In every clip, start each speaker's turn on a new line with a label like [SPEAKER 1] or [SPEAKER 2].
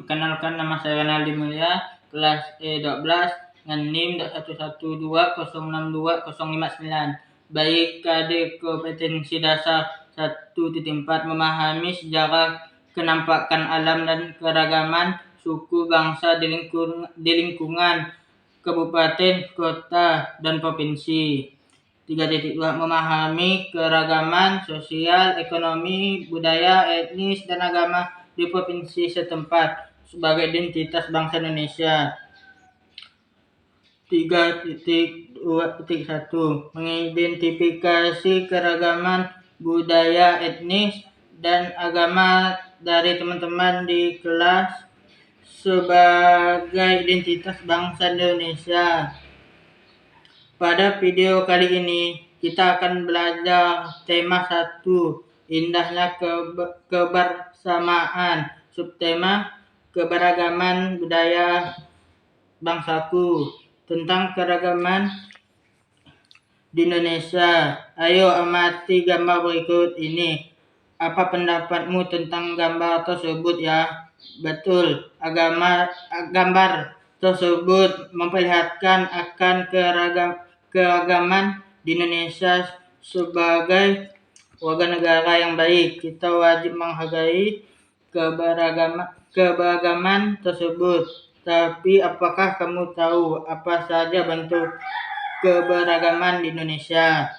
[SPEAKER 1] Perkenalkan, nama saya Renaldi Mulia, kelas E12 dengan NIM 112062059. Baik KD kompetensi dasar 1.4 memahami sejarah kenampakan alam dan keragaman suku bangsa di lingkungan kabupaten, kota, dan provinsi. 3.2 memahami keragaman sosial, ekonomi, budaya, etnis, dan agama di provinsi setempat sebagai identitas bangsa Indonesia. 3.2.1 mengidentifikasi keragaman budaya, etnis, dan agama dari teman-teman di kelas sebagai identitas bangsa Indonesia. Pada video kali ini kita akan belajar tema 1, indahnya kebersamaan. Subtema keberagaman budaya bangsaku. Tentang keragaman di Indonesia. Ayo amati gambar berikut ini. Apa pendapatmu tentang gambar tersebut ya? Betul, gambar tersebut memperlihatkan akan keragaman di Indonesia. Sebagai warga negara yang baik, kita wajib menghargai keberagaman tersebut. Tapi apakah kamu tahu apa saja bentuk keberagaman di Indonesia?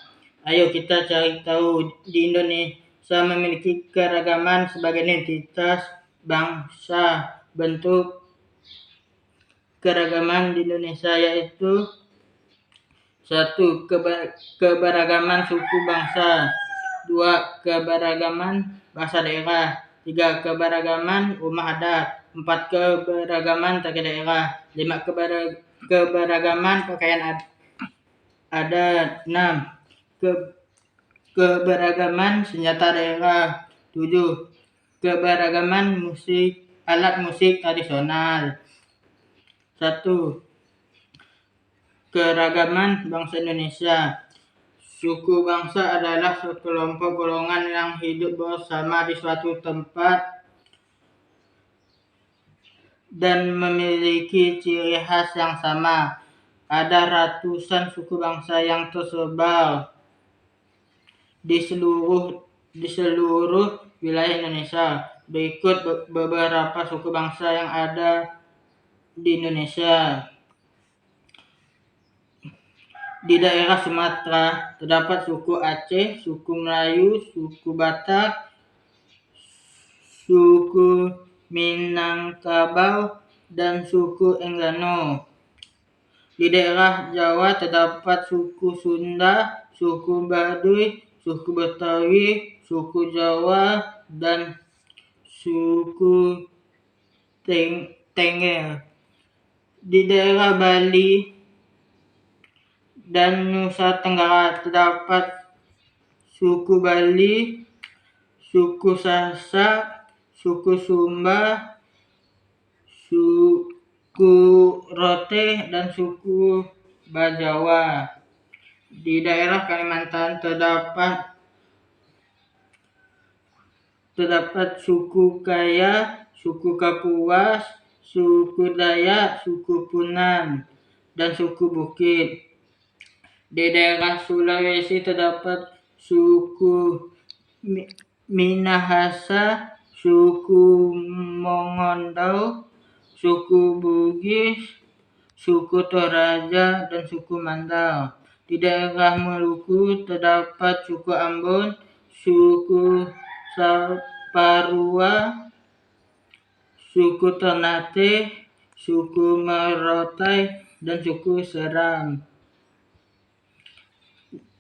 [SPEAKER 1] Ayo kita cari tahu. Di Indonesia memiliki keragaman sebagai identitas bangsa. Bentuk keragaman di Indonesia yaitu 1. Keberagaman suku bangsa. 2. Keberagaman bahasa daerah. 3. Keberagaman rumah adat. 4. Keberagaman tari daerah. 5. Keberagaman pakaian adat. 6. Keberagaman senjata daerah. 7. Keberagaman alat musik tradisional. 1. Keragaman bangsa Indonesia. Suku bangsa adalah sekelompok golongan yang hidup bersama di suatu tempat dan memiliki ciri khas yang sama. Ada ratusan suku bangsa yang tersebar di seluruh wilayah Indonesia. Berikut beberapa suku bangsa yang ada di Indonesia. Di daerah Sumatera terdapat suku Aceh, suku Melayu, suku Batak, suku Minangkabau, dan suku Enggano. Di daerah Jawa terdapat suku Sunda, suku Baduy, suku Betawi, suku Jawa, dan suku Tengger. Di daerah Bali dan Nusa Tenggara terdapat suku Bali, suku Sasak, suku Sumba, suku Rote, dan suku Bajawa. Di daerah Kalimantan terdapat suku Kaya, suku Kapuas, suku Dayak, suku Punan, dan suku Bukit. Di daerah Sulawesi terdapat suku Minahasa, suku Mongondo, suku Bugis, suku Toraja, dan suku Mandar. Di daerah Maluku terdapat suku Ambon, suku Saparua, suku Ternate, suku Morotai, dan suku Seram.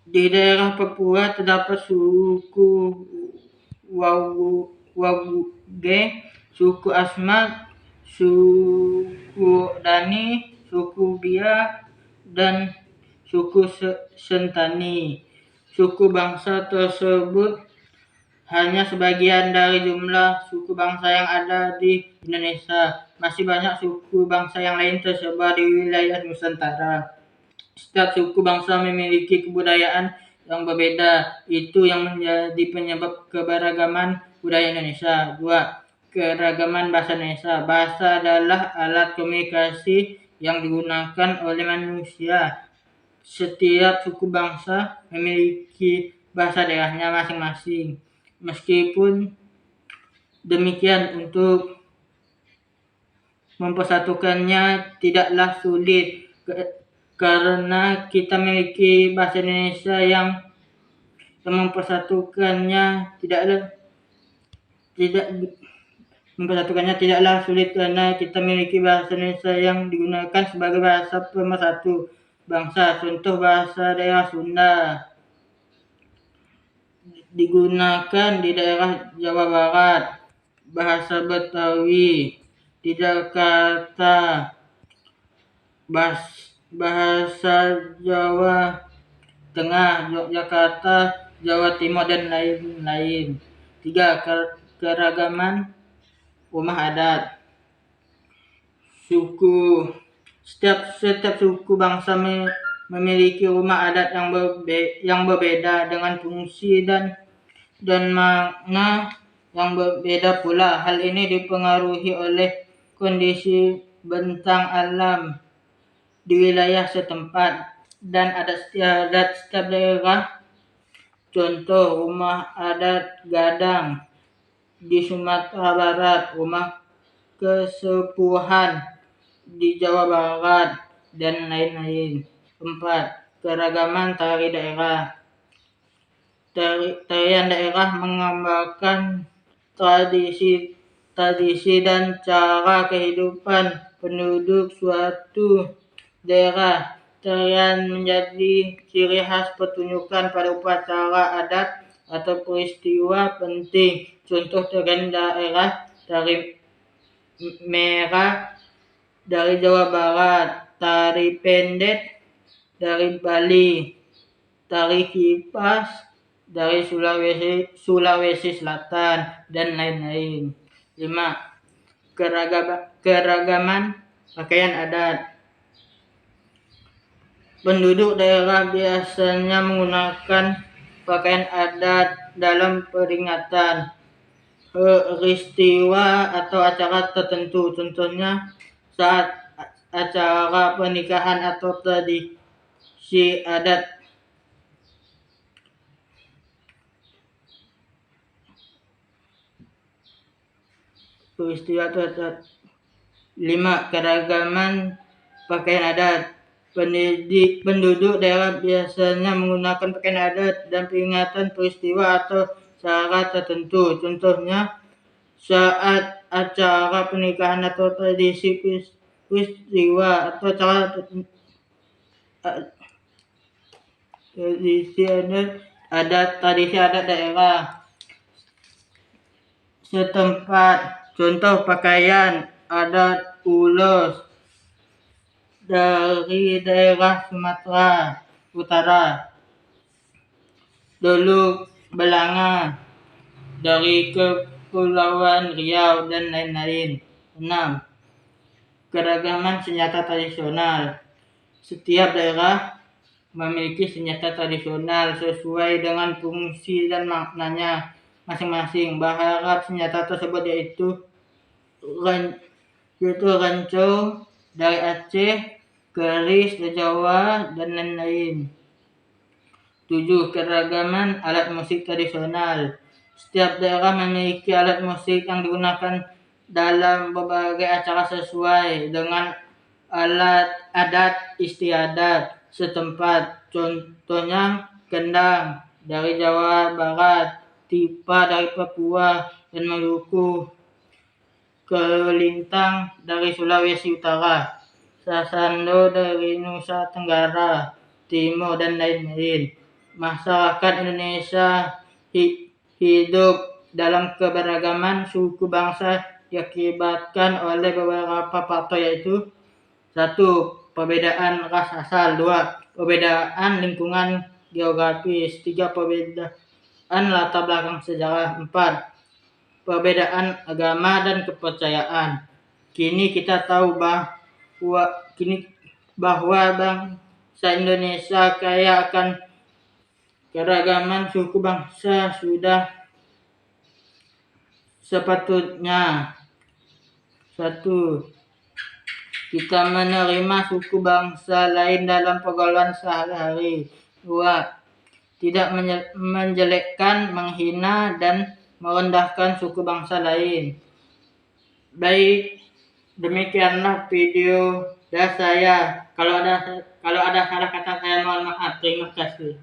[SPEAKER 1] Di daerah Papua terdapat suku Waguge, suku Asmat, suku Dani, suku Bia, dan suku Sentani. Suku bangsa tersebut hanya sebagian dari jumlah suku bangsa yang ada di Indonesia. Masih banyak suku bangsa yang lain tersebar di wilayah Nusantara. Setiap suku bangsa memiliki kebudayaan yang berbeda. Itu yang menjadi penyebab keberagaman budaya Indonesia. 2. keragaman bahasa Indonesia. Bahasa adalah alat komunikasi yang digunakan oleh manusia. Setiap suku bangsa memiliki bahasa daerahnya masing-masing. Meskipun demikian, untuk mempersatukannya tidaklah sulit karena kita memiliki bahasa Indonesia yang mempersatukannya tidaklah sulit karena kita memiliki bahasa Indonesia yang digunakan sebagai bahasa pemersatu bangsa. Contoh, bahasa daerah Sunda digunakan di daerah Jawa Barat, bahasa Betawi di Jakarta, bahasa Jawa Tengah, Yogyakarta, Jawa Timur, dan lain-lain. 3. Keragaman rumah adat. Suku. Setiap suku bangsa memiliki rumah adat yang berbeda dengan fungsi dan makna yang berbeda pula. Hal ini dipengaruhi oleh kondisi bentang alam di wilayah setempat dan adat istiadat setiap daerah. Contoh, rumah adat Gadang di Sumatera Barat, rumah kesepuhan di Jawa Barat, dan lain-lain. 4. Keragaman tari daerah. Tarian daerah menggambarkan tradisi dan cara kehidupan penduduk suatu daerah. Tarian menjadi ciri khas pertunjukan pada upacara adat atau peristiwa penting. Contoh tarian daerah: tari merah dari Jawa Barat, tari pendek dari Bali, tari kipas dari Sulawesi Selatan, dan lain-lain. 5. Keragaman pakaian adat. Penduduk daerah biasanya menggunakan pakaian adat dalam peringatan, peristiwa, atau acara tertentu. Contohnya saat acara pernikahan atau tradisi adat. Peristiwa adat. 5. Keragaman pakaian adat. Penduduk daerah biasanya menggunakan pakaian adat dan peringatan peristiwa atau acara tertentu. Contohnya saat acara pernikahan atau tradisi peristiwa atau acara tradisi adat daerah setempat. Contoh, pakaian adat ulos dari daerah Sumatera Utara, Doluk Belanga dari Kepulauan Riau, dan lain-lain. 6. Keragaman senjata tradisional. Setiap daerah memiliki senjata tradisional sesuai dengan fungsi dan maknanya masing-masing. Bahan senjata tersebut yaitu ranco dari Aceh, keris dari Jawa, dan lain-lain. 7. Keragaman alat musik tradisional. Setiap daerah memiliki alat musik yang digunakan dalam berbagai acara sesuai dengan adat istiadat setempat. Contohnya kendang dari Jawa Barat, tipa dari Papua dan Maluku, kelintang dari Sulawesi Utara, sasando dari Nusa Tenggara Timur, dan lain-lain. Masyarakat Indonesia hidup dalam keberagaman suku bangsa diakibatkan oleh beberapa faktor, yaitu 1. Perbedaan ras asal. 2. Perbedaan lingkungan geografis. 3. Perbedaan latar belakang sejarah. 4. Perbedaan agama dan kepercayaan. Kini kita tahu bahwa bangsa Indonesia kaya akan keragaman suku bangsa sepatutnya. 1. Kita menerima suku bangsa lain dalam pergaulan sehari-hari. 2. Tidak menjelekkan, menghina, dan merendahkan suku bangsa lain. Baik, demikianlah video dari saya. Kalau ada salah kata saya mohon maaf. Terima kasih.